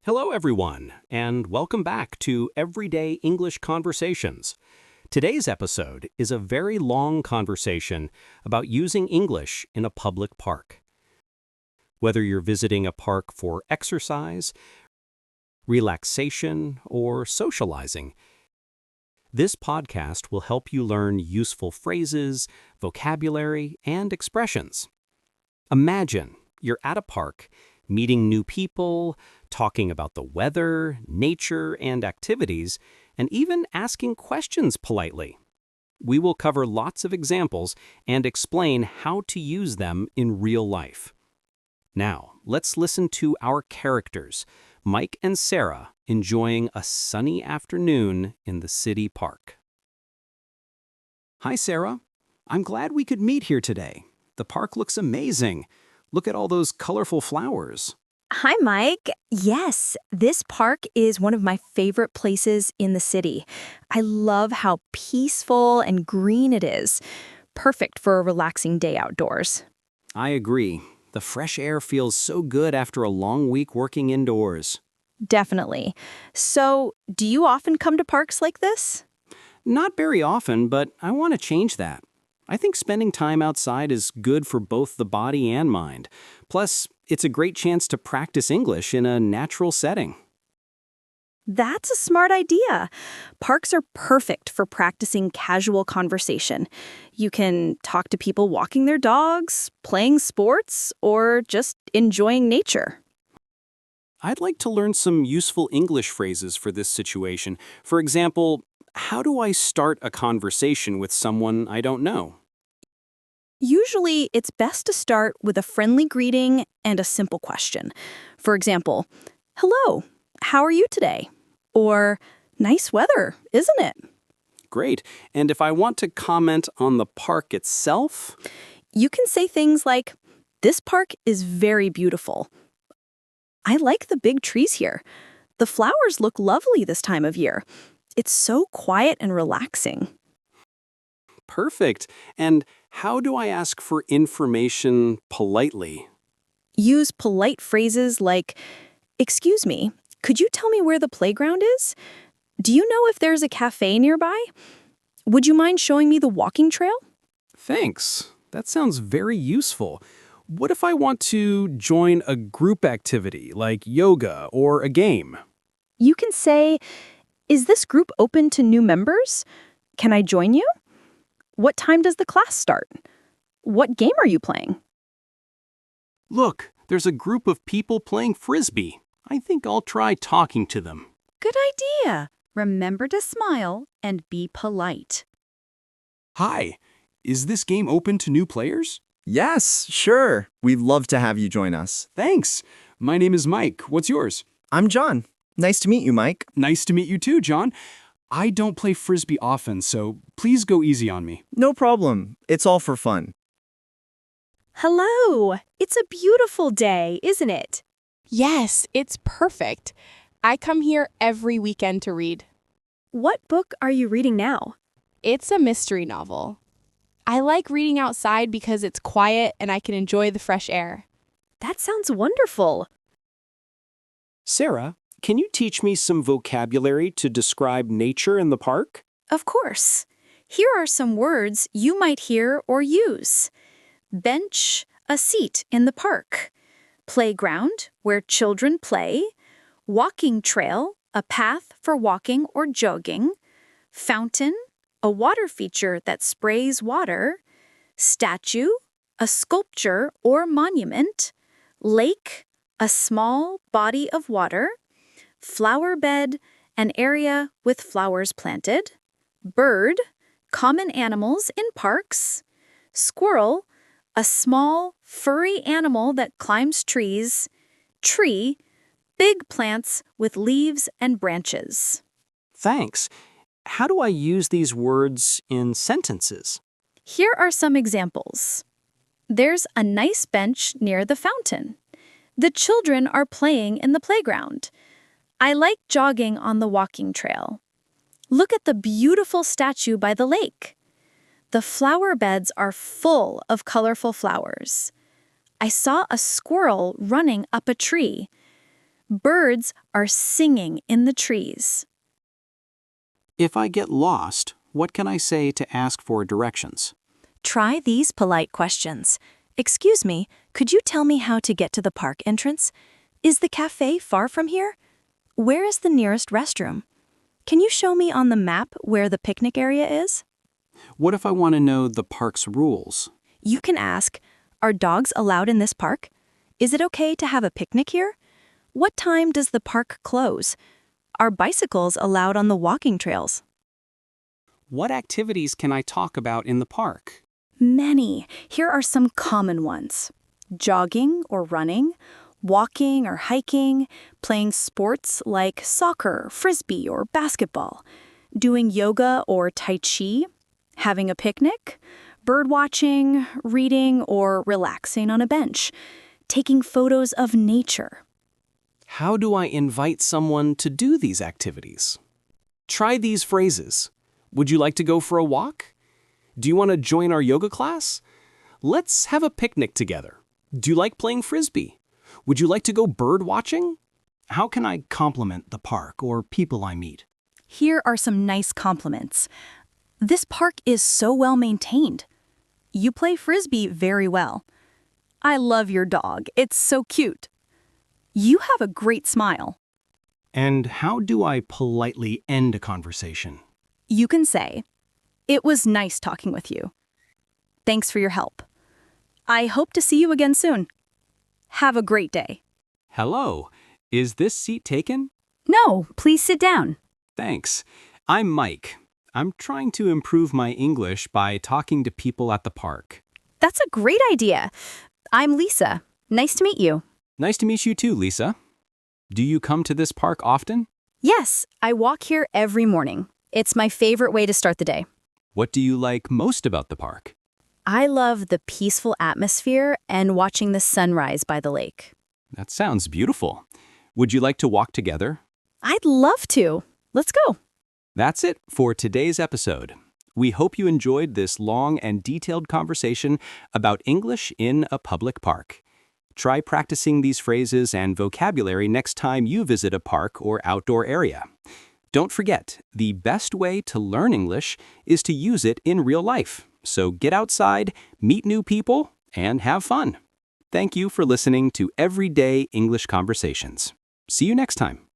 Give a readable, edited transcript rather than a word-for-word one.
Hello, everyone, and welcome back to Everyday English Conversations. Today's episode is a very long conversation about using English in a public park. Whether you're visiting a park for exercise, relaxation, or socializing, this podcast will help you learn useful phrases, vocabulary, and expressions. Imagine you're at a park, meeting new people, talking about the weather, nature, and activities, and even asking questions politely. We will cover lots of examples and explain how to use them in real life. Now, let's listen to our characters, Mike and Sarah, enjoying a sunny afternoon in the city park. Hi, Sarah. I'm glad we could meet here today. The park looks amazing. Look at all those colorful flowers. Hi, Mike. Yes, this park is one of my favorite places in the city. I love how peaceful and green it is. Perfect for a relaxing day outdoors. I agree. The fresh air feels so good after a long week working indoors. Definitely. So, do you often come to parks like this? Not very often, but I want to change that. I think spending time outside is good for both the body and mind. Plus, it's a great chance to practice English in a natural setting. That's a smart idea. Parks are perfect for practicing casual conversation. You can talk to people walking their dogs, playing sports, or just enjoying nature. I'd like to learn some useful English phrases for this situation. For example, how do I start a conversation with someone I don't know? Usually, it's best to start with a friendly greeting and a simple question. For example, hello, how are you today? Or, nice weather, isn't it? Great. And if I want to comment on the park itself? You can say things like, this park is very beautiful. I like the big trees here. The flowers look lovely this time of year. It's so quiet and relaxing. Perfect. And how do I ask for information politely? Use polite phrases like, excuse me, could you tell me where the playground is? Do you know if there's a cafe nearby? Would you mind showing me the walking trail? Thanks. That sounds very useful. What if I want to join a group activity like yoga or a game? You can say, is this group open to new members? Can I join you? What time does the class start? What game are you playing? Look, there's a group of people playing frisbee. I think I'll try talking to them. Good idea. Remember to smile and be polite. Hi, is this game open to new players? Yes, sure. We'd love to have you join us. Thanks. My name is Mike. What's yours? I'm John. Nice to meet you, Mike. Nice to meet you too, John. I don't play frisbee often, so please go easy on me. No problem. It's all for fun. Hello! It's a beautiful day, isn't it? Yes, it's perfect. I come here every weekend to read. What book are you reading now? It's a mystery novel. I like reading outside because it's quiet and I can enjoy the fresh air. That sounds wonderful. Sarah, can you teach me some vocabulary to describe nature in the park? Of course. Here are some words you might hear or use. Bench, a seat in the park. Playground, where children play. Walking trail, a path for walking or jogging. Fountain, a water feature that sprays water. Statue, a sculpture or monument. Lake, a small body of water. Flower bed, an area with flowers planted. Bird, common animals in parks. Squirrel, a small, furry animal that climbs trees. Tree, big plants with leaves and branches. Thanks. How do I use these words in sentences? Here are some examples. There's a nice bench near the fountain. The children are playing in the playground. I like jogging on the walking trail. Look at the beautiful statue by the lake. The flower beds are full of colorful flowers. I saw a squirrel running up a tree. Birds are singing in the trees. If I get lost, what can I say to ask for directions? Try these polite questions. Excuse me, could you tell me how to get to the park entrance? Is the cafe far from here? Where is the nearest restroom? Can you show me on the map where the picnic area is? What if I want to know the park's rules? You can ask, are dogs allowed in this park? Is it okay to have a picnic here? What time does the park close? Are bicycles allowed on the walking trails? What activities can I talk about in the park? Many. Here are some common ones. Jogging or running, walking or hiking, playing sports like soccer, frisbee, or basketball, doing yoga or tai chi, having a picnic, bird watching, reading, or relaxing on a bench, taking photos of nature. How do I invite someone to do these activities? Try these phrases. Would you like to go for a walk? Do you want to join our yoga class? Let's have a picnic together. Do you like playing frisbee? Would you like to go bird watching? How can I compliment the park or people I meet? Here are some nice compliments. This park is so well maintained. You play frisbee very well. I love your dog. It's so cute. You have a great smile. And how do I politely end a conversation? You can say, "It was nice talking with you. Thanks for your help. I hope to see you again soon. Have a great day." Hello, is this seat taken? No, please sit down. Thanks. I'm Mike. I'm trying to improve my English by talking to people at the park. That's a great idea. I'm Lisa. Nice to meet you. Nice to meet you too, Lisa. Do you come to this park often? Yes, I walk here every morning. It's my favorite way to start the day. What do you like most about the park? I love the peaceful atmosphere and watching the sunrise by the lake. That sounds beautiful. Would you like to walk together? I'd love to. Let's go. That's it for today's episode. We hope you enjoyed this long and detailed conversation about English in a public park. Try practicing these phrases and vocabulary next time you visit a park or outdoor area. Don't forget, the best way to learn English is to use it in real life. So get outside, meet new people, and have fun. Thank you for listening to Everyday English Conversations. See you next time.